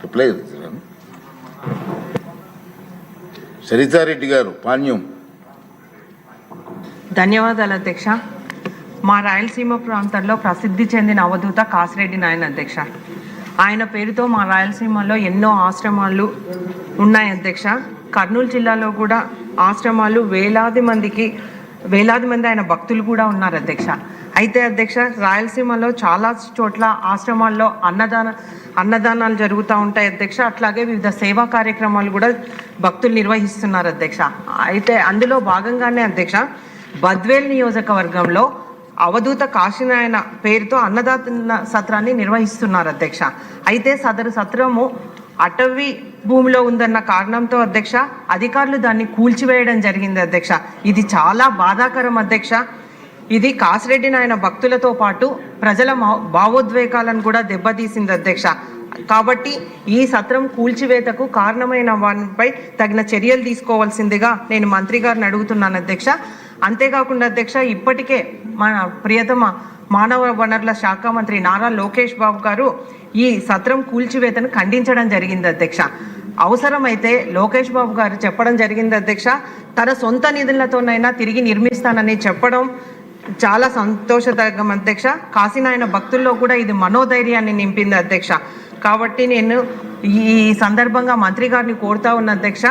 Reply Saritha Reddy గారు పాణ్యం. ధన్యవాదాలు అధ్యక్ష. మా రాయలసీమ ప్రాంతంలో ప్రసిద్ధి చెందిన అవధూత కాసిరెడ్డి నాయన అధ్యక్ష. ఆయన పేరుతో మా రాయలసీమలో ఎన్నో ఆశ్రమాలు ఉన్నాయి అధ్యక్ష. కర్నూలు జిల్లాలో కూడా ఆశ్రమాలు వేలాది మంది ఆయన భక్తులు కూడా ఉన్నారు అధ్యక్ష. అయితే అధ్యక్ష, రాయలసీమలో చాలా చోట్ల ఆశ్రమాల్లో అన్నదానాలు జరుగుతూ ఉంటాయి అధ్యక్ష. అట్లాగే వివిధ సేవా కార్యక్రమాలు కూడా భక్తులు నిర్వహిస్తున్నారు అధ్యక్ష. అయితే అందులో భాగంగానే అధ్యక్ష, బద్వేల్ నియోజకవర్గంలో అవధూత కాశీనాయన పేరుతో అన్నదాన సత్రాన్ని నిర్వహిస్తున్నారు అధ్యక్ష. అయితే సదరు సత్రము అటవీ భూమిలో ఉందన్న కారణంతో అధ్యక్ష, అధికారులు దాన్ని కూల్చివేయడం జరిగింది అధ్యక్ష. ఇది చాలా బాధాకరం అధ్యక్ష. ఇది కాసిరెడ్డి నాయన భక్తులతో పాటు ప్రజల భావోద్వేగాలను కూడా దెబ్బతీసింది అధ్యక్ష. కాబట్టి ఈ సత్రం కూల్చివేతకు కారణమైన వారిపై తగిన చర్యలు తీసుకోవాల్సిందిగా నేను మంత్రి గారిని అడుగుతున్నాను అధ్యక్ష. అంతేకాకుండా అధ్యక్ష, ఇప్పటికే మన ప్రియతమ మానవ వనరుల శాఖ మంత్రి నారా లోకేష్ బాబు గారు ఈ సత్రం కూల్చివేతను ఖండించడం జరిగింది అధ్యక్ష. అవసరమైతే లోకేష్ బాబు గారు చెప్పడం జరిగింది అధ్యక్ష, తన సొంత నిధులతోనైనా తిరిగి నిర్మిస్తానని చెప్పడం చాలా సంతోషదాయకం అధ్యక్ష. కాశీనాయన భక్తుల్లో కూడా ఇది మనోధైర్యాన్ని నింపింది అధ్యక్ష. కాబట్టి నేను ఈ సందర్భంగా మంత్రి గారిని కోరుతా ఉన్న అధ్యక్ష,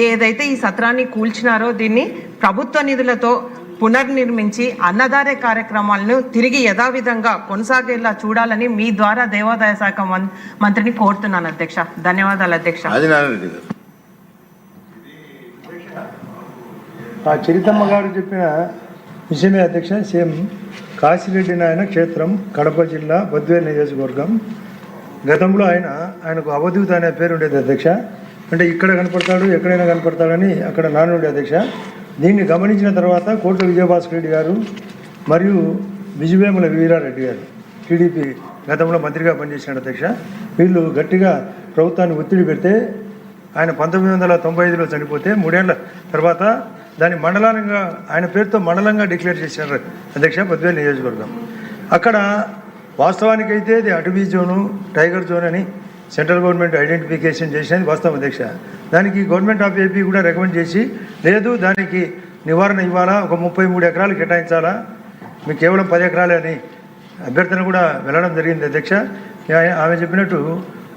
ఏదైతే ఈ సత్రాన్ని కూల్చినారో దీన్ని ప్రభుత్వ నిధులతో పునర్నిర్మించి అన్నదాన కార్యక్రమాలను తిరిగి యథావిధంగా కొనసాగేలా చూడాలని మీ ద్వారా దేవాదాయ శాఖ మంత్రిని కోరుతున్నాను అధ్యక్ష. ధన్యవాదాలు అధ్యక్ష. చరితమ్మ గారు చెప్పిన విషయమే అధ్యక్ష. సేమ్ కాశిరెడ్డి నాయన క్షేత్రం కడప జిల్లా బద్వేల్ నియోజకవర్గం. గతంలో ఆయనకు అవధూత అనే పేరు ఉండేది అధ్యక్ష. అంటే ఇక్కడ కనపడతాడు, ఎక్కడైనా కనపడతాడని అక్కడ నానుండే అధ్యక్ష. దీన్ని గమనించిన తర్వాత కోట్ల విజయభాస్కర్ రెడ్డి గారు మరియు విజయవేముల వీరారెడ్డి గారు టీడీపీ గతంలో మంత్రిగా పనిచేసినాడు అధ్యక్ష. వీళ్ళు గట్టిగా ప్రభుత్వాన్ని ఒత్తిడి పెడితే ఆయన 1995లో చనిపోతే 3 ఏళ్ల తర్వాత దాన్ని మండలంగా ఆయన పేరుతో మండలంగా డిక్లేర్ చేశారు అధ్యక్ష బద్వేల్ నియోజకవర్గం. అక్కడ వాస్తవానికైతే ఇది అటవీ జోను, టైగర్ జోన్ అని సెంట్రల్ గవర్నమెంట్ ఐడెంటిఫికేషన్ చేసినది వాస్తవం అధ్యక్ష. దానికి గవర్నమెంట్ ఆఫ్ ఏపీ కూడా రికమెండ్ చేసి, లేదు దానికి నివారణ ఇవ్వాలా, ఒక 33 ఎకరాలు కేటాయించాలా, మీకు కేవలం 10 ఎకరాలే అని అభ్యర్థన కూడా వెళ్ళడం జరిగింది అధ్యక్ష. ఆమె చెప్పినట్టు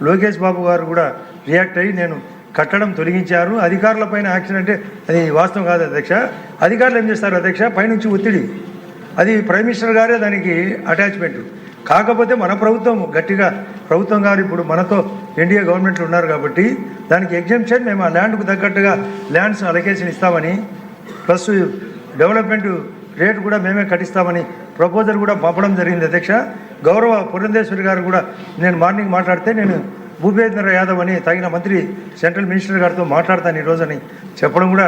లోకేష్ బాబు గారు కూడా రియాక్ట్ అయ్యి నేను కట్టడం తొలగించారు, అధికారులపైన యాక్షన్ అంటే అది వాస్తవం కాదు అధ్యక్ష. అధికారులు ఏం చేస్తారు అధ్యక్ష, పైనుంచి ఒత్తిడి, అది ప్రైమ్ మినిస్టర్ గారే దానికి అటాచ్మెంట్. కాకపోతే మన ప్రభుత్వం గట్టిగా ప్రభుత్వం గారు ఇప్పుడు మనతో ఎన్డీఏ గవర్నమెంట్లు ఉన్నారు కాబట్టి దానికి ఎగ్జామ్షన్ మేము ఆ ల్యాండ్కు తగ్గట్టుగా ల్యాండ్స్ అలొకేషన్ ఇస్తామని, ప్లస్ డెవలప్మెంట్ రేటు కూడా మేమే కట్టిస్తామని ప్రపోజల్ కూడా పంపడం జరిగింది అధ్యక్ష. గౌరవ పురంధేశ్వరి గారు కూడా నేను మార్నింగ్ మాట్లాడితే నేను భూపేంద్ర యాదవ్ అని తగిన మంత్రి సెంట్రల్ మినిస్టర్ గారితో మాట్లాడతాను ఈరోజని చెప్పడం కూడా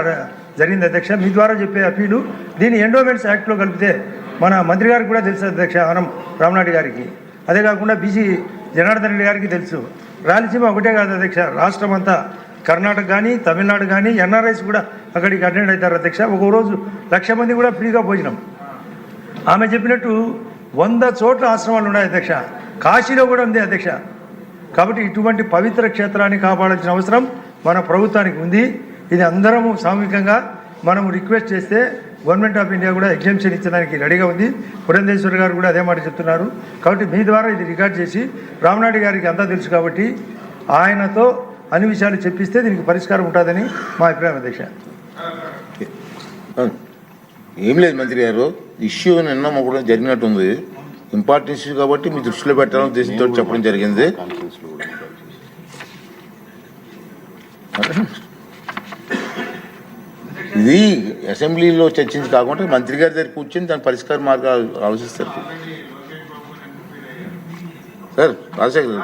జరిగింది అధ్యక్ష. మీ ద్వారా చెప్పే అప్పీలు దీన్ని ఎండోమెంట్స్ యాక్ట్లో కలిపితే మన మంత్రి గారికి కూడా తెలుసు అధ్యక్ష, ఆనం రామనాయుడు గారికి, అదే కాకుండా బీసీ జనార్దన్ రెడ్డి గారికి తెలుసు. రాయలసీమ ఒకటే కాదు అధ్యక్ష, రాష్ట్రం అంతా కర్ణాటక కానీ తమిళనాడు కానీ ఎన్ఆర్ఐస్ కూడా అక్కడికి అటెండ్ అవుతారు అధ్యక్ష. ఒక రోజు 1,00,000 మంది కూడా ఫ్రీగా భోజనం. ఆమె చెప్పినట్టు 100 చోట్ల ఆశ్రమాలు ఉన్నాయి అధ్యక్ష, కాశీలో కూడా ఉంది అధ్యక్ష. కాబట్టి ఇటువంటి పవిత్ర క్షేత్రాన్ని కాపాడాల్సిన అవసరం మన ప్రభుత్వానికి ఉంది. ఇది అందరము సామూహికంగా మనము రిక్వెస్ట్ చేస్తే గవర్నమెంట్ ఆఫ్ ఇండియా కూడా ఎగ్జామ్షన్ ఇచ్చడానికి రెడీగా ఉంది. పురంధేశ్వరి గారు కూడా అదే మాట చెప్తున్నారు. కాబట్టి మీ ద్వారా ఇది రికార్డ్ చేసి రామనాయుడు గారికి అంతా తెలుసు కాబట్టి ఆయనతో అన్ని విషయాలు చెప్పిస్తే దీనికి పరిష్కారం ఉంటుందని మా అభిప్రాయం అధ్యక్ష. ఏం లేదు మంత్రి గారు, ఇష్యూ నిన్న కూడా జరిగినట్టుంది, ఇంపార్టెంట్ ఇష్యూ కాబట్టి మీ దృష్టిలో పెట్టాలని ఉద్దేశంతో చెప్పడం జరిగింది. ఇది అసెంబ్లీలో చర్చించి కాకుండా మంత్రి గారి దగ్గర కూర్చొని దాని పరిష్కార మార్గాలు ఆలోచిస్తారు సార్. రాజశేఖర్